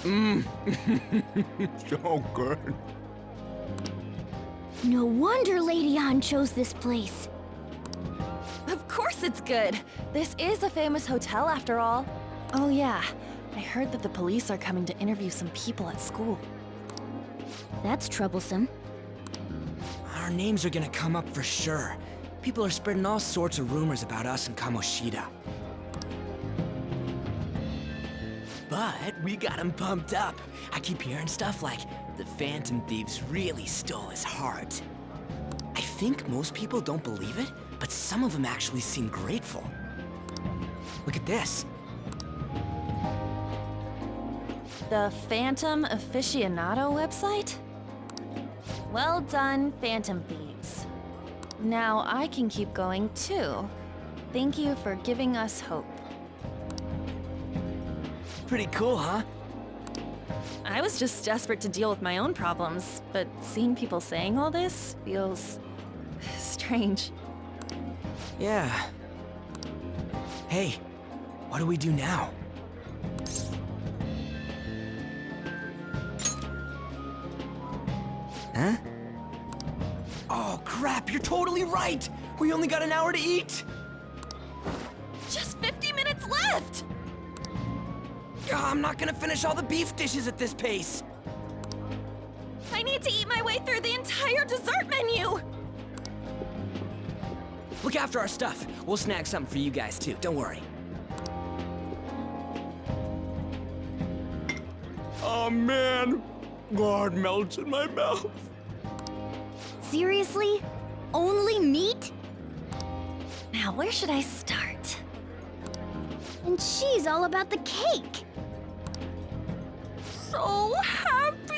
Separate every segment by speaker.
Speaker 1: So good.
Speaker 2: No wonder Lady An chose this place.
Speaker 3: Of course it's good. This is a famous hotel after all. Oh yeah, I heard that the police are coming to interview some people at school.
Speaker 2: That's troublesome.
Speaker 4: Our names are gonna come up for sure. People are spreading all sorts of rumors about us and Kamoshida. But we got him pumped up. I keep hearing stuff like, the Phantom Thieves really stole his heart. I think most people don't believe it, but some of them actually seem grateful. Look at this.
Speaker 3: The Phantom Aficionado website? Well done, Phantom Thieves. Now I can keep going too. Thank you for giving us hope.
Speaker 4: Pretty cool, huh?
Speaker 3: I was just desperate to deal with my own problems, but seeing people saying all this feels strange.
Speaker 4: Yeah. Hey, what do we do now? Huh? Oh crap, you're totally right! We only got an hour to eat!
Speaker 3: Just 50 minutes left!
Speaker 4: I'm not gonna finish all the beef dishes at this pace!
Speaker 3: I need to eat my way through the entire dessert menu!
Speaker 4: Look after our stuff. We'll snag something for you guys too, don't worry.
Speaker 1: Oh man, God melts in my mouth.
Speaker 2: Seriously? Only meat?
Speaker 3: Now, where should I start?
Speaker 2: And she's all about the cake.
Speaker 3: So happy!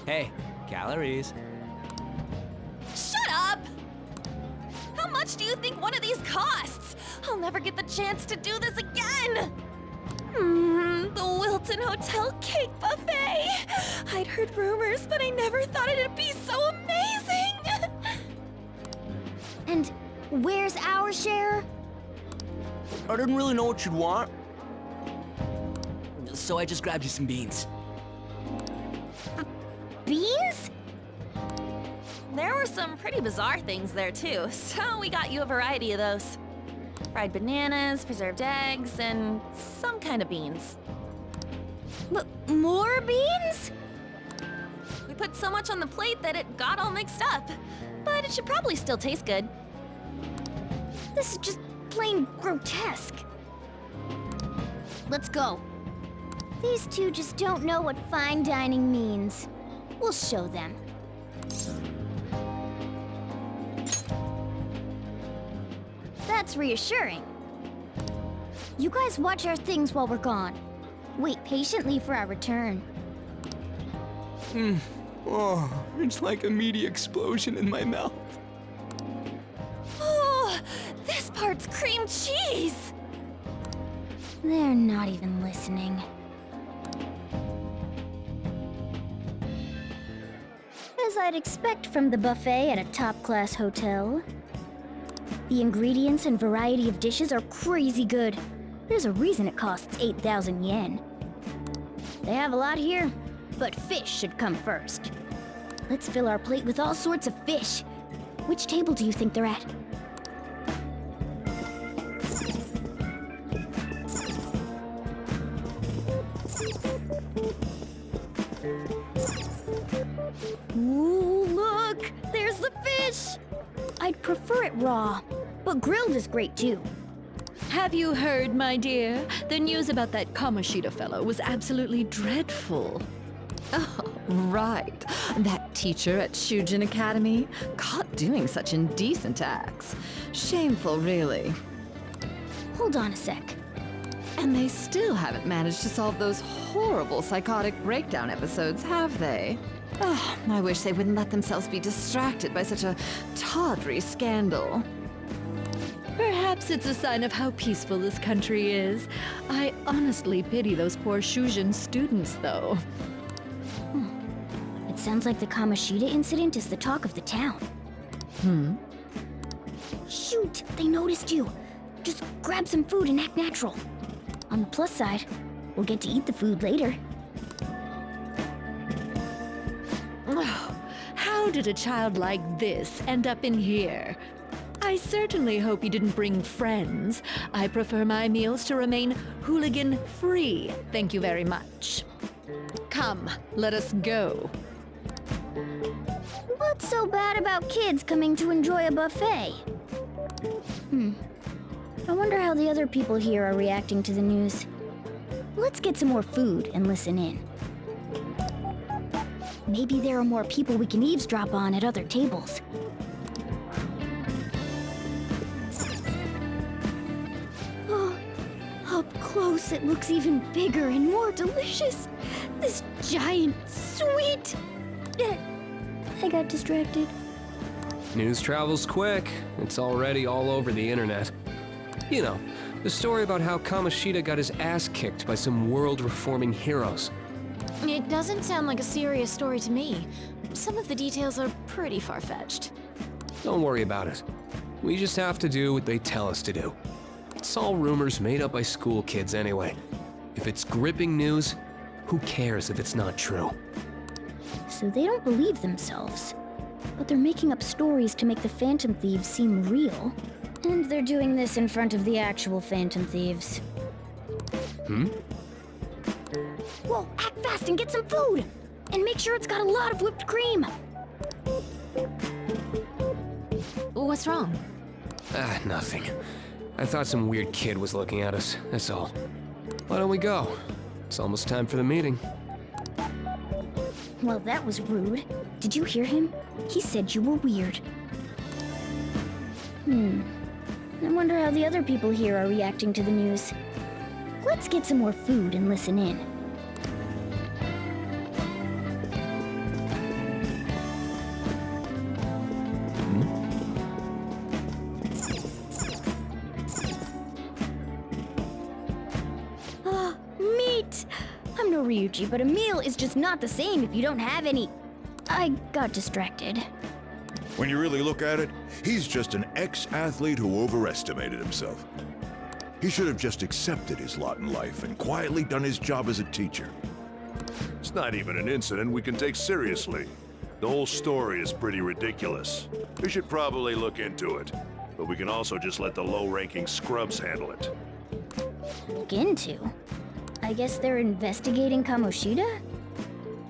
Speaker 4: Hey, calories.
Speaker 3: Shut up! How much do you think one of these costs? I'll never get the chance to do this again! The Wilton Hotel Cake Buffet! I'd heard rumors, but I never thought it'd be so amazing!
Speaker 2: And where's our share?
Speaker 4: I didn't really know what you'd want, so I just grabbed you some beans.
Speaker 2: Beans?
Speaker 3: There were some pretty bizarre things there too, so we got you a variety of those. Fried bananas, preserved eggs, and some kind of beans.
Speaker 2: More beans?
Speaker 3: We put so much on the plate that it got all mixed up, but it should probably still taste good.
Speaker 2: This is just plain grotesque. Let's go. These two just don't know what fine dining means. We'll show them. That's reassuring. You guys watch our things while we're gone. Wait patiently for our return.
Speaker 1: Oh, it's like a meaty explosion in my mouth.
Speaker 3: Oh, this part's cream cheese!
Speaker 2: They're not even listening. As I'd expect from the buffet at a top-class hotel. The ingredients and variety of dishes are crazy good. There's a reason it costs 8,000 yen. They have a lot here, but fish should come first. Let's fill our plate with all sorts of fish. Which table do you think they're at? Ooh, look! There's the fish! I'd prefer it raw, but grilled is great too.
Speaker 5: Have you heard, my dear? The news about that Kamoshida fellow was absolutely dreadful. Oh, right. That teacher at Shujin Academy, caught doing such indecent acts. Shameful, really.
Speaker 2: Hold on a sec.
Speaker 5: And they still haven't managed to solve those horrible psychotic breakdown episodes, have they? Oh, I wish they wouldn't let themselves be distracted by such a tawdry scandal. Perhaps it's a sign of how peaceful this country is. I honestly pity those poor Shujin students, though.
Speaker 2: It sounds like the Kamoshida incident is the talk of the town. Shoot! They noticed you! Just grab some food and act natural. On the plus side, We'll get to eat the food later.
Speaker 5: Oh, how did a child like this end up in here? I certainly hope you didn't bring friends. I prefer my meals to remain hooligan-free. Thank you very much. Come, let us go.
Speaker 2: What's so bad about kids coming to enjoy a buffet? I wonder how the other people here are reacting to the news. Let's get some more food and listen in. Maybe there are more people we can eavesdrop on at other tables. Oh, up close it looks even bigger and more delicious. This giant sweet... I got distracted.
Speaker 6: News travels quick. It's already all over the internet. You know, the story about how Kamoshida got his ass kicked by some world-reforming heroes.
Speaker 3: It doesn't sound like a serious story to me. Some of the details are pretty far-fetched.
Speaker 6: Don't worry about it. We just have to do what they tell us to do. It's all rumors made up by school kids anyway. If it's gripping news, who cares if it's not true?
Speaker 2: So they don't believe themselves. But they're making up stories to make the Phantom Thieves seem real. And they're doing this in front of the actual Phantom Thieves. Whoa, act fast and get some food! And make sure it's got a lot of whipped cream!
Speaker 3: What's wrong?
Speaker 6: Nothing. I thought some weird kid was looking at us, that's all. Why don't we go? It's almost time for the meeting.
Speaker 2: Well, that was rude. Did you hear him? He said you were weird. I wonder how the other people here are reacting to the news. Let's get some more food and listen in. Meat! I'm no Ryuji, but a meal is just not the same if you don't have any. I got distracted.
Speaker 7: When you really look at it, he's just an ex-athlete who overestimated himself. He should have just accepted his lot in life and quietly done his job as a teacher.
Speaker 8: It's not even an incident we can take seriously. The whole story is pretty ridiculous. We should probably look into it, but we can also just let the low-ranking scrubs handle it.
Speaker 2: Look into? I guess they're investigating Kamoshida?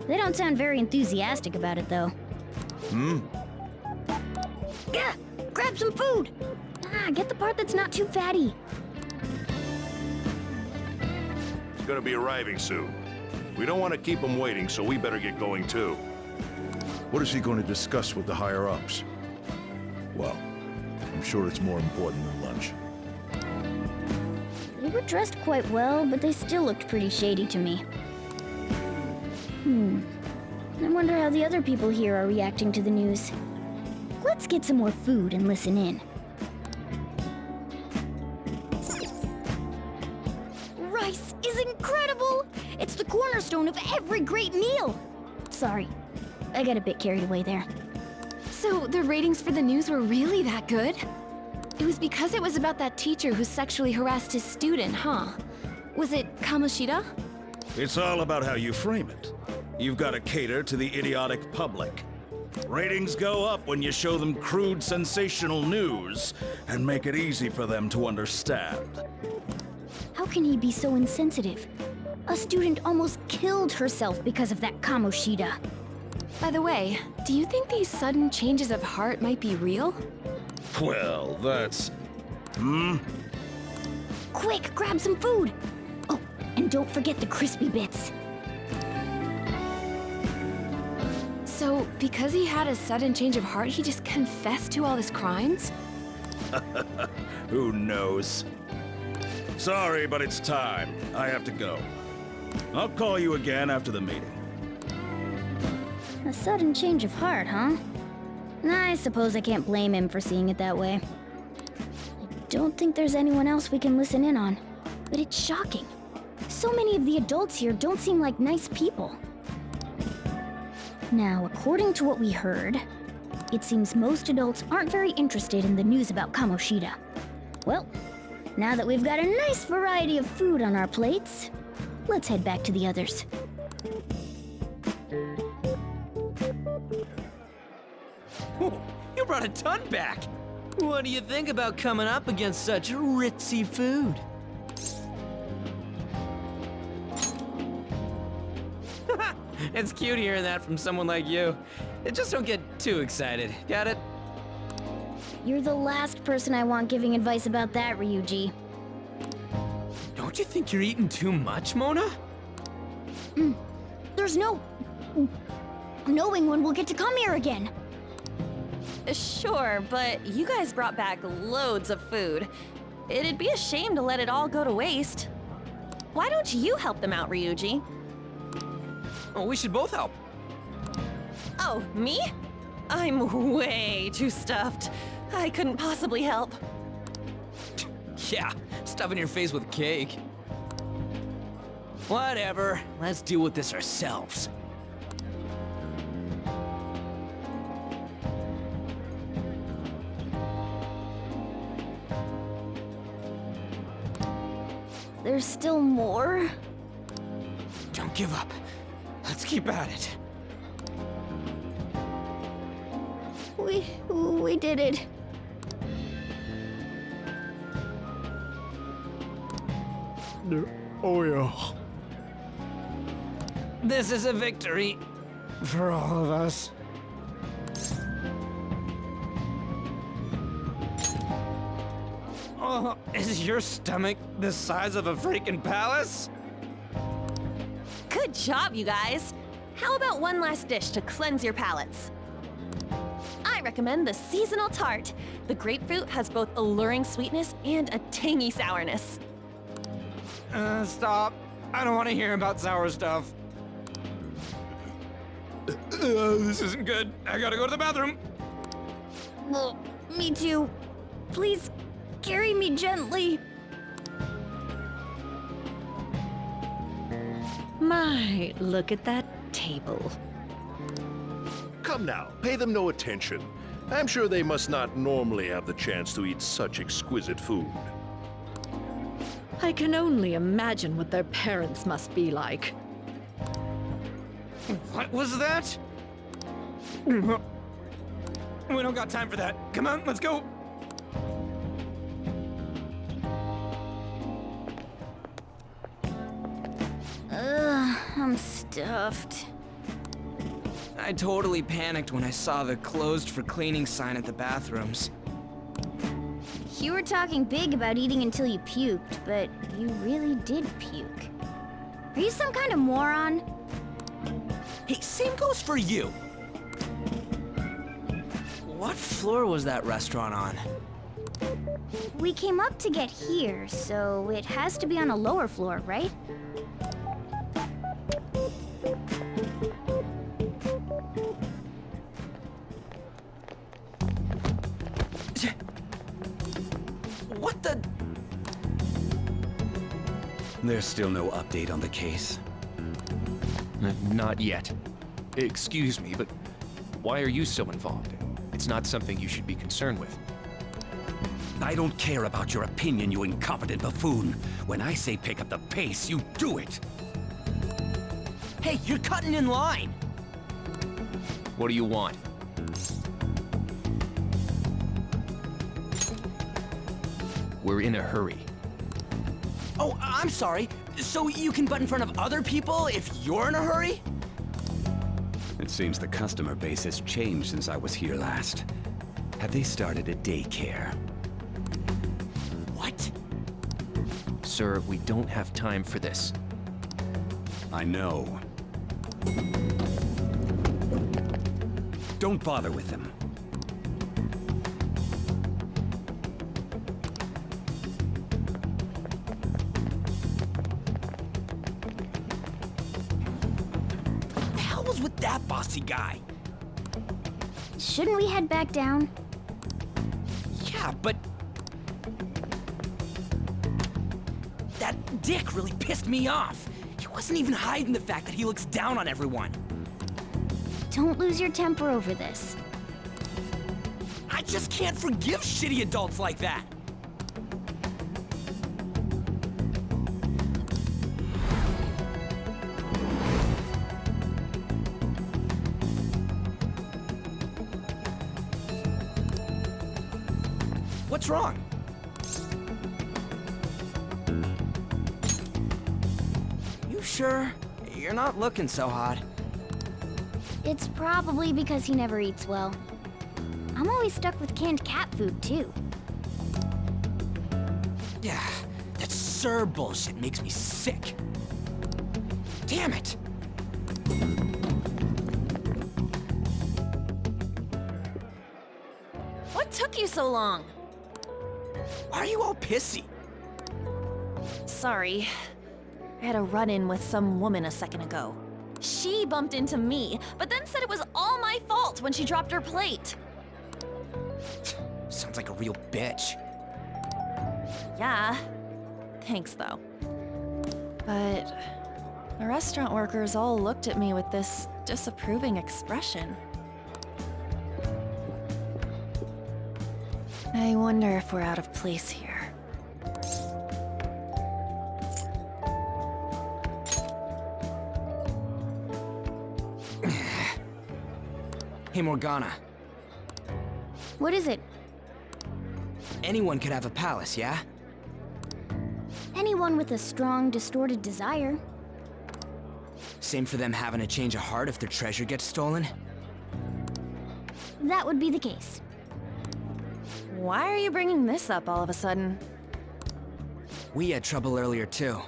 Speaker 2: They don't sound very enthusiastic about it, though. Gah! Grab some food! Get the part that's not too fatty.
Speaker 8: He's gonna be arriving soon. We don't want to keep him waiting, so we better get going too.
Speaker 7: What is he going to discuss with the higher-ups? Well, I'm sure it's more important than lunch.
Speaker 2: They were dressed quite well, but they still looked pretty shady to me. I wonder how the other people here are reacting to the news. Let's get some more food and listen in. Rice is incredible! It's the cornerstone of every great meal! Sorry, I got a bit carried away there.
Speaker 3: So the ratings for the news were really that good? It was because it was about that teacher who sexually harassed his student, huh? Was it Kamoshida?
Speaker 9: It's all about how you frame it. You've got to cater to the idiotic public. Ratings go up when you show them crude, sensational news and make it easy for them to understand.
Speaker 2: How can he be so insensitive? A student almost killed herself because of that Kamoshida.
Speaker 3: By the way, do you think these sudden changes of heart might be real?
Speaker 9: Well, that's...
Speaker 2: Quick, grab some food! Oh, and don't forget the crispy bits.
Speaker 3: So, because he had a sudden change of heart, he just confessed to all his crimes?
Speaker 9: Who knows? Sorry, but it's time. I have to go. I'll call you again after the meeting.
Speaker 2: A sudden change of heart, huh? I suppose I can't blame him for seeing it that way. I don't think there's anyone else we can listen in on, but it's shocking. So many of the adults here don't seem like nice people. Now, according to what we heard, it seems most adults aren't very interested in the news about Kamoshida. Well, now that we've got a nice variety of food on our plates, Let's head back to the others.
Speaker 4: You brought a ton back! What do you think about coming up against such ritzy food? It's cute hearing that from someone like you. Just don't get too excited, got it?
Speaker 2: You're the last person I want giving advice about that, Ryuji.
Speaker 4: Don't you think you're eating too much, Mona?
Speaker 2: There's no knowing when we'll get to come here again.
Speaker 3: Sure, but you guys brought back loads of food. It'd be a shame to let it all go to waste. Why don't you help them out, Ryuji?
Speaker 4: Oh, we should both help.
Speaker 3: Oh, me? I'm way too stuffed. I couldn't possibly help.
Speaker 4: Yeah, stuffing your face with cake. Whatever, let's deal with this ourselves.
Speaker 2: There's still more?
Speaker 4: Don't give up. Let's keep at it.
Speaker 2: We did it.
Speaker 1: Oh yeah.
Speaker 4: This is a victory for all of us. Oh, is your stomach the size of a freaking palace?
Speaker 3: Good job, you guys. How about one last dish to cleanse your palates? I recommend the seasonal tart. The grapefruit has both alluring sweetness and a tangy sourness.
Speaker 4: Stop. I don't want to hear about sour stuff. This isn't good. I gotta go to the bathroom.
Speaker 2: Well, me too. Please carry me gently.
Speaker 10: My, look at that table.
Speaker 8: Come now, pay them no attention. I'm sure they must not normally have the chance to eat such exquisite food.
Speaker 10: I can only imagine what their parents must be like.
Speaker 4: What was that? We don't got time for that. Come on, let's go.
Speaker 2: I'm stuffed.
Speaker 4: I totally panicked when I saw the closed for cleaning sign at the bathrooms.
Speaker 2: You were talking big about eating until you puked, but you really did puke. Are you some kind of moron?
Speaker 4: Hey, same goes for you. What floor was that restaurant on?
Speaker 2: We came up to get here, so it has to be on a lower floor, right?
Speaker 4: What the?
Speaker 11: There's still no update on the case.
Speaker 6: Not yet. Excuse me, but why are you so involved? It's not something you should be concerned with.
Speaker 11: I don't care about your opinion, you incompetent buffoon. When I say pick up the pace, you do it.
Speaker 4: Hey, you're cutting in line.
Speaker 6: What do you want? We're in a hurry.
Speaker 4: Oh, I'm sorry. So you can butt in front of other people if you're in a hurry?
Speaker 11: It seems the customer base has changed since I was here last. Have they started a daycare?
Speaker 4: What?
Speaker 6: Sir, we don't have time for this.
Speaker 11: I know. Don't bother with them.
Speaker 4: What the hell was with that bossy guy?
Speaker 2: Shouldn't we head back down?
Speaker 4: Yeah, but... that dick really pissed me off. He wasn't even hiding the fact that he looks down on everyone.
Speaker 2: Don't lose your temper over this.
Speaker 4: I just can't forgive shitty adults like that. What's wrong? You sure? You're not looking so hot.
Speaker 2: It's probably because he never eats well. I'm always stuck with canned cat food, too.
Speaker 4: Yeah, that Sir bullshit makes me sick. Damn it!
Speaker 3: What took you so long?
Speaker 4: Why are you all pissy?
Speaker 3: Sorry. I had a run-in with some woman a second ago. She bumped into me, but then said it was all my fault when she dropped her plate.
Speaker 4: Sounds like a real bitch.
Speaker 3: Yeah. Thanks, though. But the restaurant workers all looked at me with this disapproving expression. I wonder if we're out of place here.
Speaker 4: Hey, Morgana.
Speaker 2: What is it?
Speaker 4: Anyone could have a palace, yeah?
Speaker 2: Anyone with a strong, distorted desire.
Speaker 4: Same for them having a change of heart if their treasure gets stolen?
Speaker 2: That would be the case.
Speaker 3: Why are you bringing this up all of a sudden?
Speaker 4: We had trouble earlier too.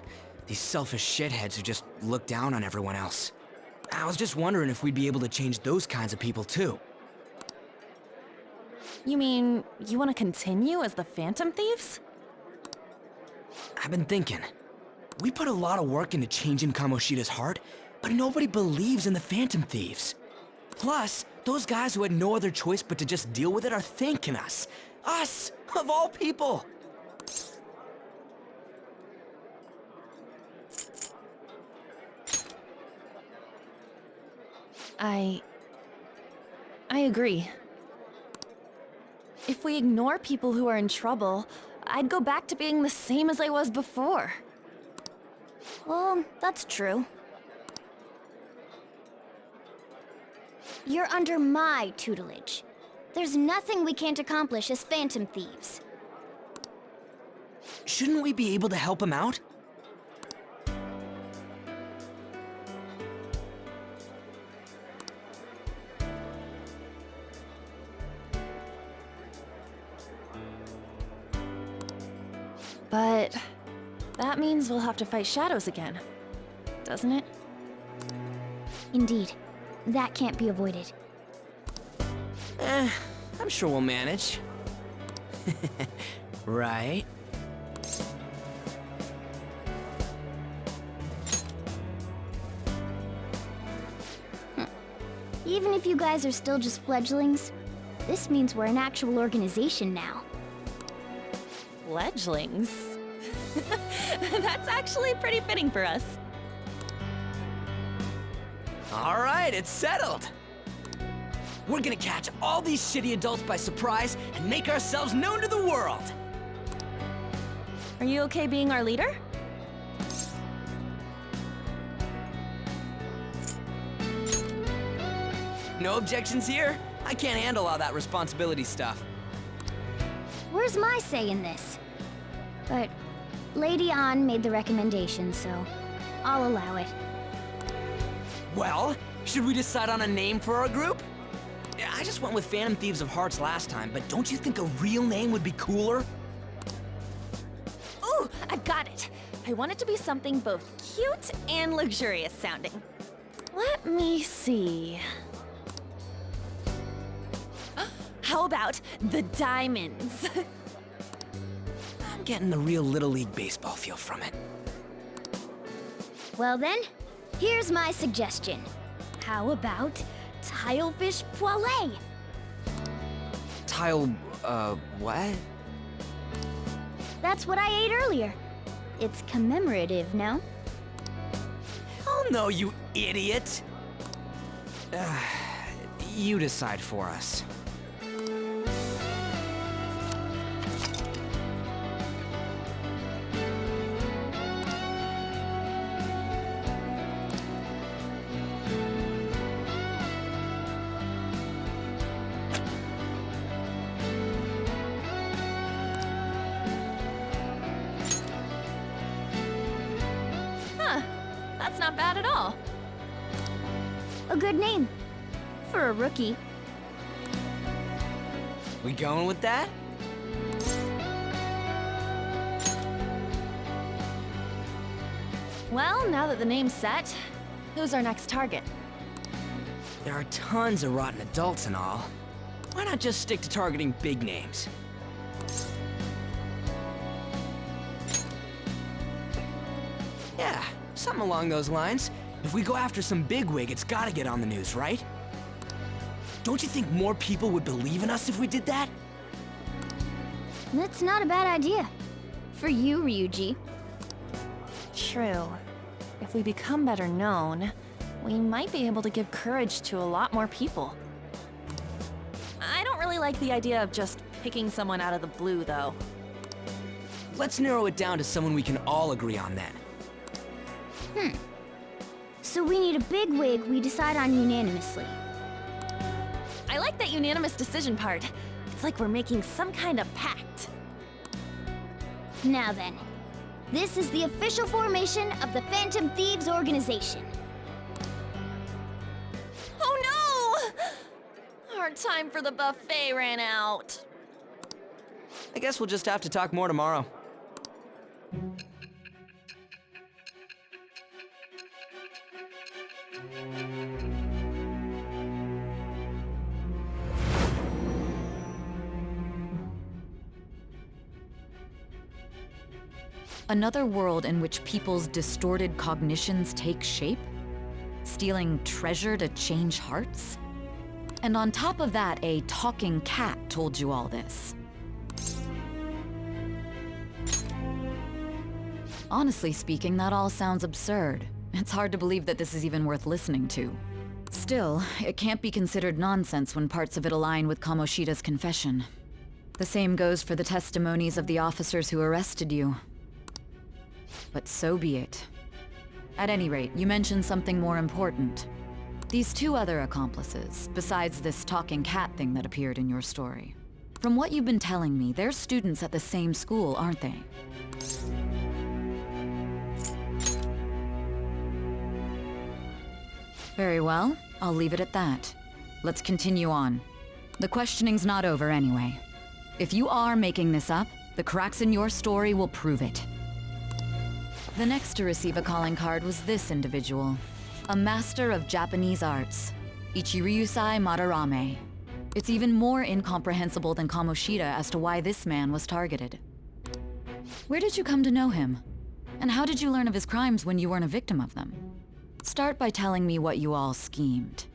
Speaker 4: These selfish shitheads who just look down on everyone else. I was just wondering if we'd be able to change those kinds of people too.
Speaker 3: You mean, you want to continue as the Phantom Thieves?
Speaker 4: I've been thinking. We put a lot of work into changing Kamoshida's heart, but nobody believes in the Phantom Thieves. Plus, those guys who had no other choice but to just deal with it are thanking us. Us, of all people!
Speaker 3: I agree. If we ignore people who are in trouble, I'd go back to being the same as I was before.
Speaker 2: Well, that's true. You're under my tutelage. There's nothing we can't accomplish as Phantom Thieves.
Speaker 4: Shouldn't we be able to help him out?
Speaker 3: But that means we'll have to fight shadows again, doesn't it?
Speaker 2: Indeed. That can't be avoided.
Speaker 4: I'm sure we'll manage. Right?
Speaker 2: Even if you guys are still just fledglings, this means we're an actual organization now.
Speaker 3: Fledglings? That's actually pretty fitting for us.
Speaker 4: All right, it's settled. We're gonna catch all these shitty adults by surprise and make ourselves known to the world.
Speaker 3: Are you okay being our leader?
Speaker 4: No objections here? I can't handle all that responsibility stuff.
Speaker 2: Where's my say in this? But Lady An made the recommendation, so I'll allow it.
Speaker 4: Well, should we decide on a name for our group? I just went with Phantom Thieves of Hearts last time, but don't you think a real name would be cooler?
Speaker 3: Ooh, I got it. I want it to be something both cute and luxurious sounding. Let me see. How about the Diamonds?
Speaker 4: I'm getting the real Little League Baseball feel from it.
Speaker 2: Well then, here's my suggestion. How about Tilefish Poêlée?
Speaker 4: What?
Speaker 2: That's what I ate earlier. It's commemorative, no?
Speaker 4: Oh no, you idiot! You decide for us.
Speaker 3: not bad at all.
Speaker 2: A good name. For a rookie.
Speaker 4: We going with that?
Speaker 3: Well, now that the name's set, who's our next target?
Speaker 4: There are tons of rotten adults and all. Why not just stick to targeting big names? Yeah, something along those lines. If we go after some bigwig, it's gotta get on the news, right? Don't you think more people would believe in us if we did that?
Speaker 2: That's not a bad idea. For you, Ryuji.
Speaker 3: True. If we become better known, we might be able to give courage to a lot more people. I don't really like the idea of just picking someone out of the blue, though.
Speaker 4: Let's narrow it down to someone we can all agree on then.
Speaker 2: So we need a big wig we decide on unanimously.
Speaker 3: I like that unanimous decision part. It's like we're making some kind of pact.
Speaker 2: Now then, this is the official formation of the Phantom Thieves organization.
Speaker 3: Oh no! Our time for the buffet ran out.
Speaker 4: I guess we'll just have to talk more tomorrow.
Speaker 12: Another world in which people's distorted cognitions take shape? Stealing treasure to change hearts? And on top of that, a talking cat told you all this. Honestly speaking, that all sounds absurd. It's hard to believe that this is even worth listening to. Still, it can't be considered nonsense when parts of it align with Kamoshida's confession. The same goes for the testimonies of the officers who arrested you. But so be it. At any rate, you mentioned something more important. These two other accomplices, besides this talking cat thing that appeared in your story. From what you've been telling me, they're students at the same school, aren't they? Very well, I'll leave it at that. Let's continue on. The questioning's not over anyway. If you are making this up, the cracks in your story will prove it. The next to receive a calling card was this individual. A master of Japanese arts, Ichiryusai Madarame. It's even more incomprehensible than Kamoshida as to why this man was targeted. Where did you come to know him? And how did you learn of his crimes when you weren't a victim of them? Start by telling me what you all schemed.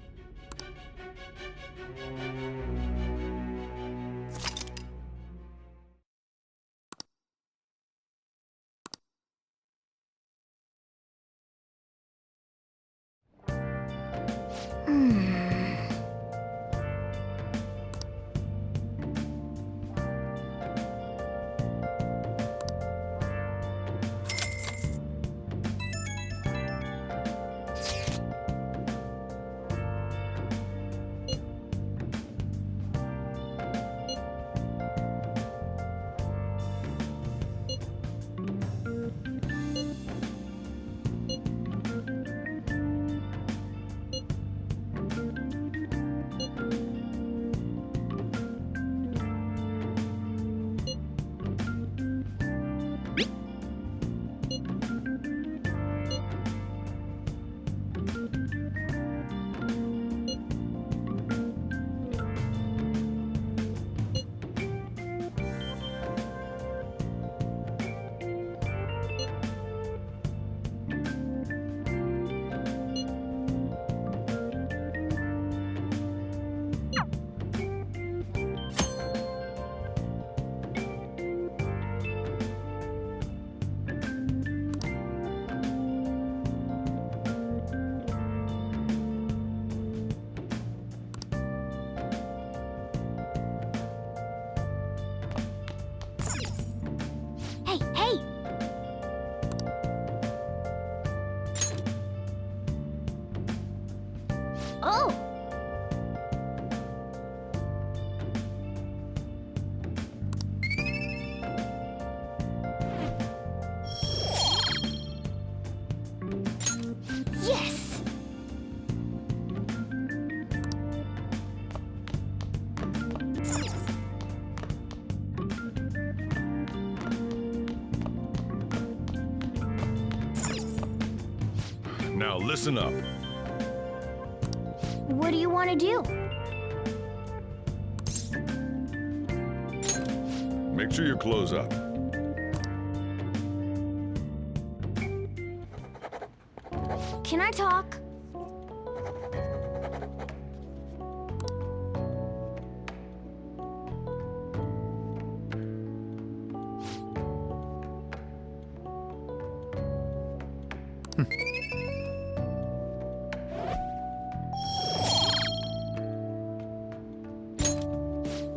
Speaker 2: Hey, hey! Oh!
Speaker 13: Now listen up.
Speaker 2: What do you want to do?
Speaker 13: Make sure you close up.
Speaker 2: Can I talk?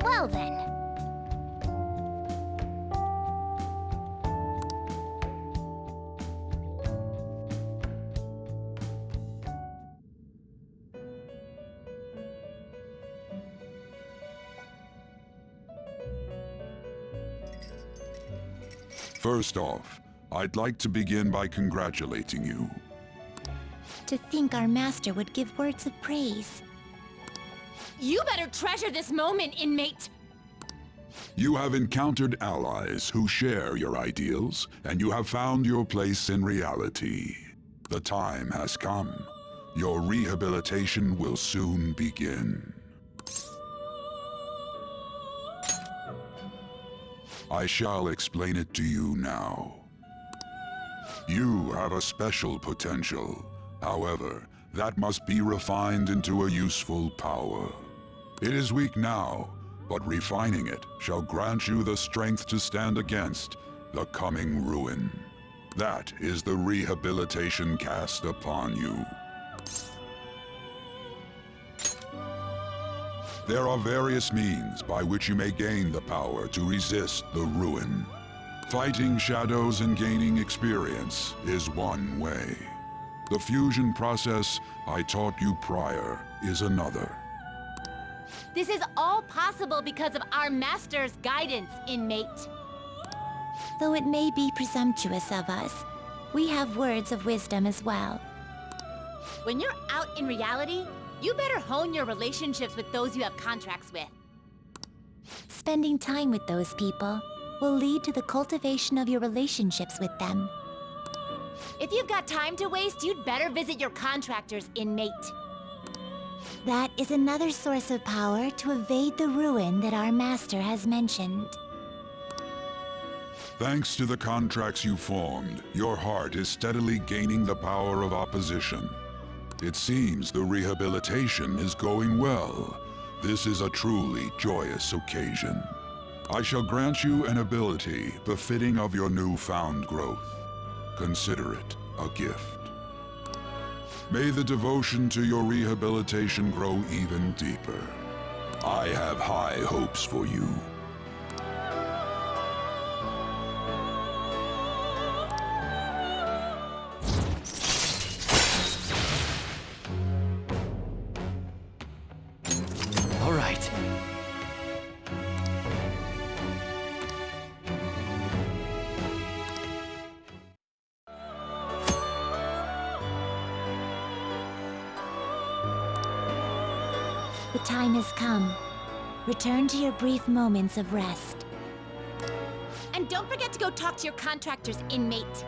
Speaker 2: Well then.
Speaker 14: First off, I'd like to begin by congratulating you.
Speaker 15: To think our master would give words of praise.
Speaker 3: You better treasure this moment, inmate!
Speaker 14: You have encountered allies who share your ideals, and you have found your place in reality. The time has come. Your rehabilitation will soon begin. I shall explain it to you now. You have a special potential. However, that must be refined into a useful power. It is weak now, but refining it shall grant you the strength to stand against the coming ruin. That is the rehabilitation cast upon you. There are various means by which you may gain the power to resist the ruin. Fighting shadows and gaining experience is one way. The fusion process I taught you prior is another.
Speaker 3: This is all possible because of our master's guidance, inmate.
Speaker 15: Though it may be presumptuous of us, we have words of wisdom as well.
Speaker 3: When you're out in reality, you better hone your relationships with those you have contracts with.
Speaker 15: Spending time with those people will lead to the cultivation of your relationships with them.
Speaker 3: If you've got time to waste, you'd better visit your contractors, inmate.
Speaker 15: That is another source of power to evade the ruin that our master has mentioned.
Speaker 14: Thanks to the contracts you formed, your heart is steadily gaining the power of opposition. It seems the rehabilitation is going well. This is a truly joyous occasion. I shall grant you an ability befitting of your newfound growth. Consider it a gift. May the devotion to your rehabilitation grow even deeper. I have high hopes for you.
Speaker 4: All right.
Speaker 15: The time has come. Return to your brief moments of rest.
Speaker 3: And don't forget to go talk to your contractors, inmate.